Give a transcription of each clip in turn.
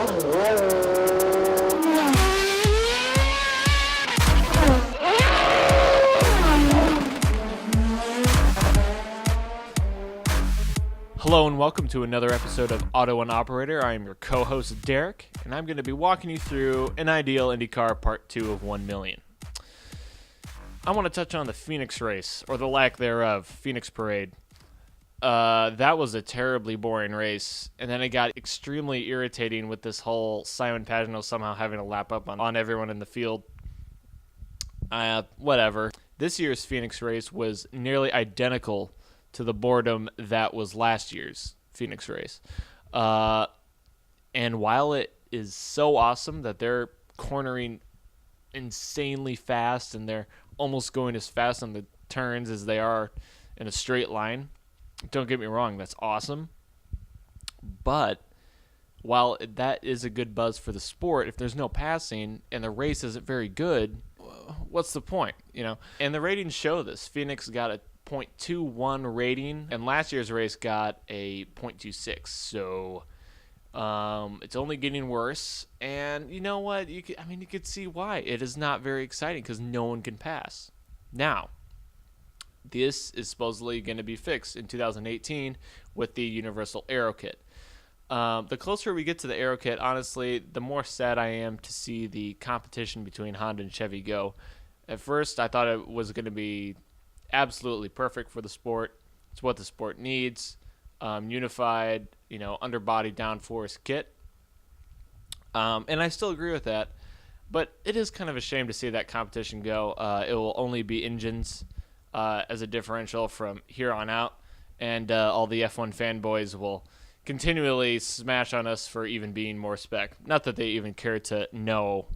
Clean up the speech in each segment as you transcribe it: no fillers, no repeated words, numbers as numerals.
Hello and welcome to another episode of Auto and Operator. I am your co-host Derek, and I'm going to be walking you through an ideal Indycar Part 2 of 1 million. I want to touch on the Phoenix race, or the lack thereof, Phoenix Parade. That was a terribly boring race, and then it got extremely irritating with this whole Simon Pagenaud somehow having a lap up on everyone in the field. Whatever. This year's Phoenix race was nearly identical to the boredom that was last year's Phoenix race. And while it is so awesome that they're cornering insanely fast and they're almost going as fast on the turns as they are in a straight line, don't get me wrong, that's awesome. But while that is a good buzz for the sport, if there's no passing and the race isn't very good, what's the point? And the ratings show this. Phoenix got a 0.21 rating, and last year's race got a 0.26. So it's only getting worse. And you know what? You could see why. It is not very exciting because no one can pass. Now, this is supposedly going to be fixed in 2018 with the Universal Aero Kit. The closer we get to the Aero Kit, honestly, the more sad I am to see the competition between Honda and Chevy go. At first, I thought it was going to be absolutely perfect for the sport. It's what the sport needs. Unified, underbody downforce kit. And I still agree with that. But it is kind of a shame to see that competition go. It will only be engines as a differential from here on out. And all the F1 fanboys will continually smash on us for even being more spec. Not that they even care to know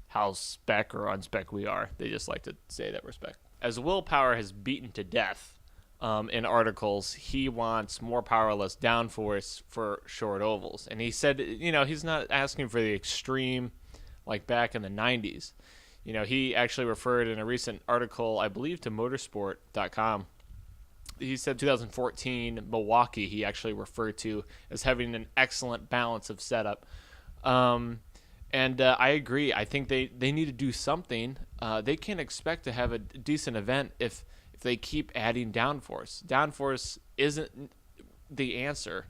how spec or unspec we are. They just like to say that we're spec. As Will Power has beaten to death in articles, he wants more powerless downforce for short ovals. And he said, he's not asking for the extreme like back in the 90s. He actually referred in a recent article, I believe, to motorsport.com. He said 2014 Milwaukee he actually referred to as having an excellent balance of setup. And I agree. I think they need to do something. They can't expect to have a decent event if they keep adding downforce. Downforce isn't the answer.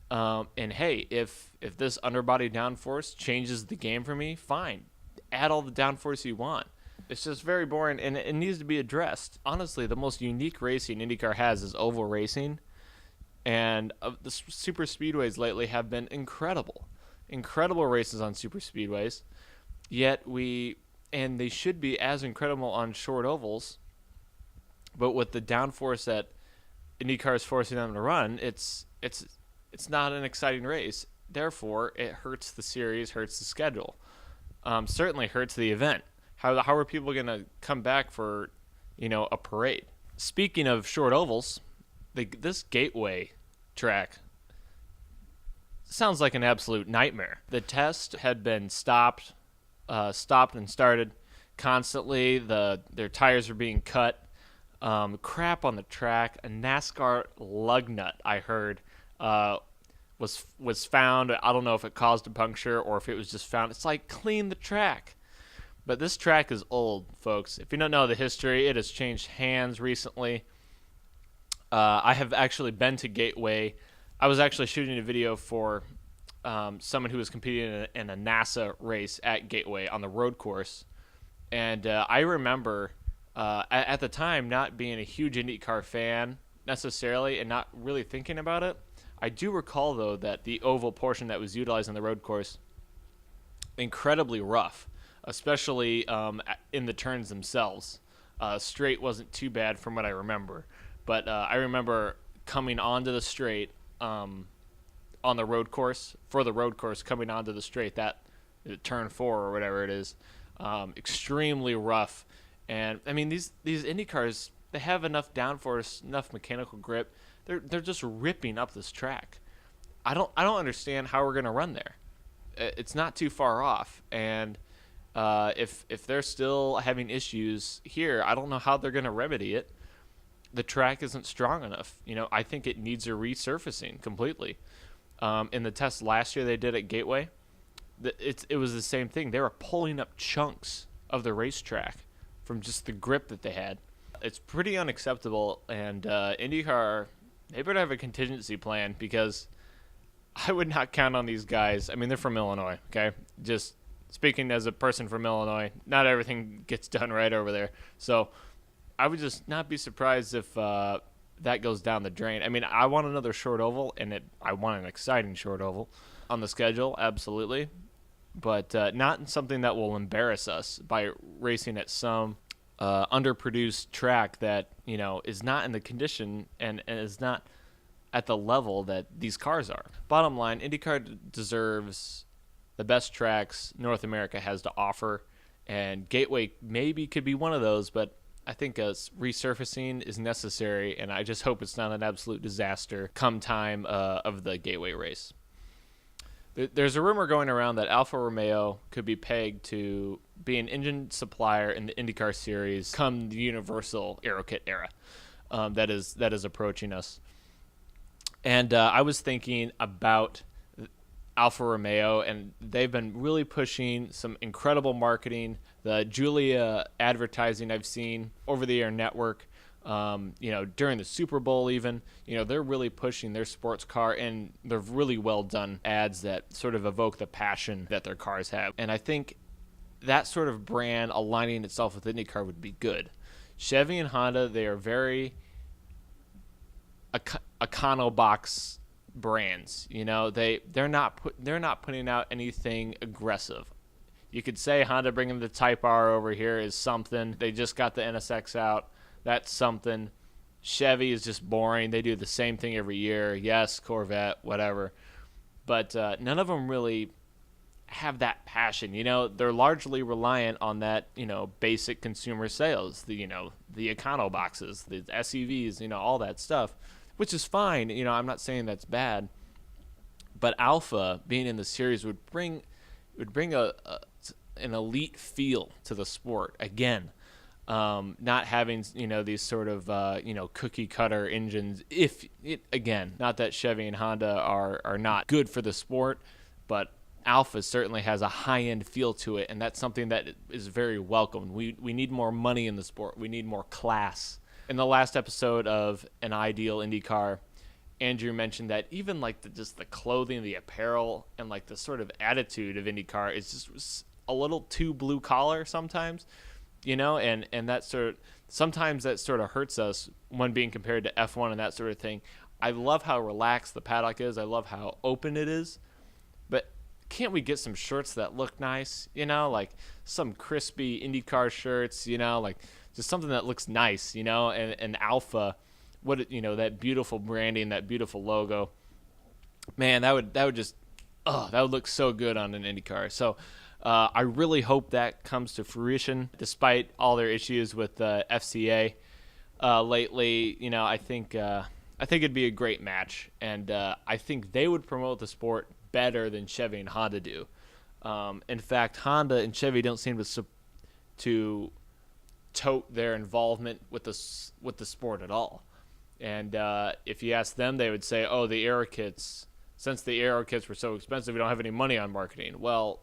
And hey, if this underbody downforce changes the game for me, fine. Add all the downforce you want. It's just very boring, and it needs to be addressed. Honestly, the most unique racing IndyCar has is oval racing, and the super speedways lately have been incredible. Incredible races on super speedways, yet and they should be as incredible on short ovals, but with the downforce that IndyCar is forcing them to run, it's not an exciting race. Therefore, it hurts the series, hurts the schedule. Certainly hurts the event. How are people going to come back for, a parade? Speaking of short ovals, this Gateway track sounds like an absolute nightmare. The test had been stopped and started constantly. Their tires were being cut. Crap on the track. A NASCAR lug nut, I heard, was found. I don't know if it caused a puncture or if it was just found. It's like, clean the track. But this track is old, folks. If you don't know the history, it has changed hands recently. I have actually been to Gateway. I was actually shooting a video for someone who was competing in a NASA race at Gateway on the road course. And I remember at the time not being a huge IndyCar fan necessarily and not really thinking about it. I do recall, though, that the oval portion that was utilized on the road course, incredibly rough, especially in the turns themselves. Straight wasn't too bad from what I remember. But I remember coming onto the straight on the road course, coming onto the straight, that turn 4 or whatever it is, extremely rough. And, these IndyCars, they have enough downforce, enough mechanical grip. They're just ripping up this track. I don't understand how we're going to run there. It's not too far off. And if they're still having issues here, I don't know how they're going to remedy it. The track isn't strong enough. I think it needs a resurfacing completely. In the test last year they did at Gateway, it was the same thing. They were pulling up chunks of the racetrack from just the grip that they had. It's pretty unacceptable, and IndyCar, they better have a contingency plan, because I would not count on these guys. I mean, they're from Illinois, okay? Just speaking as a person from Illinois, not everything gets done right over there. So I would just not be surprised if that goes down the drain. I mean, I want another short oval, and I want an exciting short oval on the schedule, absolutely. But not something that will embarrass us by racing at some underproduced track that, is not in the condition and is not at the level that these cars are. Bottom line, IndyCar deserves the best tracks North America has to offer, and Gateway maybe could be one of those, but I think resurfacing is necessary, and I just hope it's not an absolute disaster come time of the Gateway race. There's a rumor going around that Alfa Romeo could be pegged to be an engine supplier in the IndyCar series come the Universal Aero Kit era that is approaching us. And I was thinking about Alfa Romeo, and they've been really pushing some incredible marketing. The Julia advertising I've seen over the air network, during the Super Bowl even, they're really pushing their sports car, and they're really well done ads that sort of evoke the passion that their cars have. And I think that sort of brand aligning itself with IndyCar would be good. Chevy and Honda, they are very econo-box brands. They're not putting out anything aggressive. You could say Honda bringing the Type R over here is something. They just got the NSX out. That's something. Chevy is just boring. They do the same thing every year. Yes, Corvette, whatever. But none of them really have that passion. They're largely reliant on that, basic consumer sales, the econo boxes, the SUVs, all that stuff, which is fine. I'm not saying that's bad. But Alfa being in the series would bring an elite feel to the sport again. Not having these sort of cookie cutter engines. Not that Chevy and Honda are not good for the sport, but Alfa certainly has a high end feel to it, and that's something that is very welcomed. We need more money in the sport. We need more class. In the last episode of An Ideal IndyCar, Andrew mentioned that even just the clothing, the apparel, and the sort of attitude of IndyCar is just a little too blue collar sometimes. And that sometimes that sort of hurts us when being compared to F1 and that sort of thing. I love how relaxed the paddock is. I love how open it is. But can't we get some shirts that look nice? Some crispy IndyCar shirts, just something that looks nice, and Alfa, that beautiful branding, that beautiful logo. Man, that would just, that would look so good on an IndyCar. So, I really hope that comes to fruition, despite all their issues with the FCA lately. I think it'd be a great match, and I think they would promote the sport better than Chevy and Honda do. In fact, Honda and Chevy don't seem to tote their involvement with the sport at all. And if you ask them, they would say, "Oh, the aero kits. Since the aero kits were so expensive, we don't have any money on marketing." Well,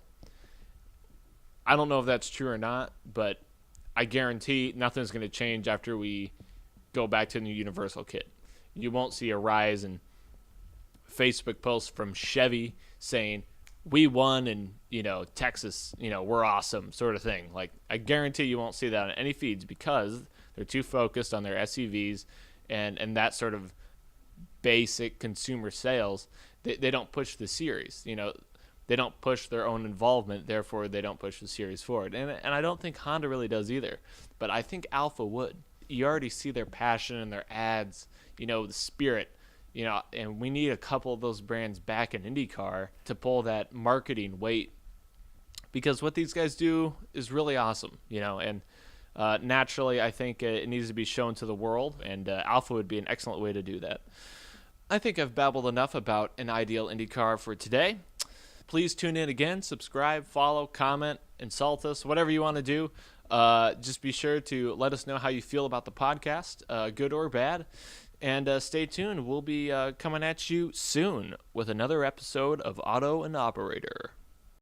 I don't know if that's true or not, but I guarantee nothing's going to change after we go back to the universal kit. You won't see a rise in Facebook posts from Chevy saying, "We won in, Texas, we're awesome," sort of thing. I guarantee you won't see that on any feeds, because they're too focused on their SUVs and that sort of basic consumer sales. They don't push the series, They don't push their own involvement, therefore they don't push the series forward. And I don't think Honda really does either. But I think Alfa would. You already see their passion in their ads, the spirit, and we need a couple of those brands back in IndyCar to pull that marketing weight, because what these guys do is really awesome, and naturally I think it needs to be shown to the world, and Alfa would be an excellent way to do that. I think I've babbled enough about An Ideal IndyCar for today. Please tune in again, subscribe, follow, comment, insult us, whatever you want to do. Just be sure to let us know how you feel about the podcast, good or bad. And stay tuned. We'll be coming at you soon with another episode of Auto and Operator.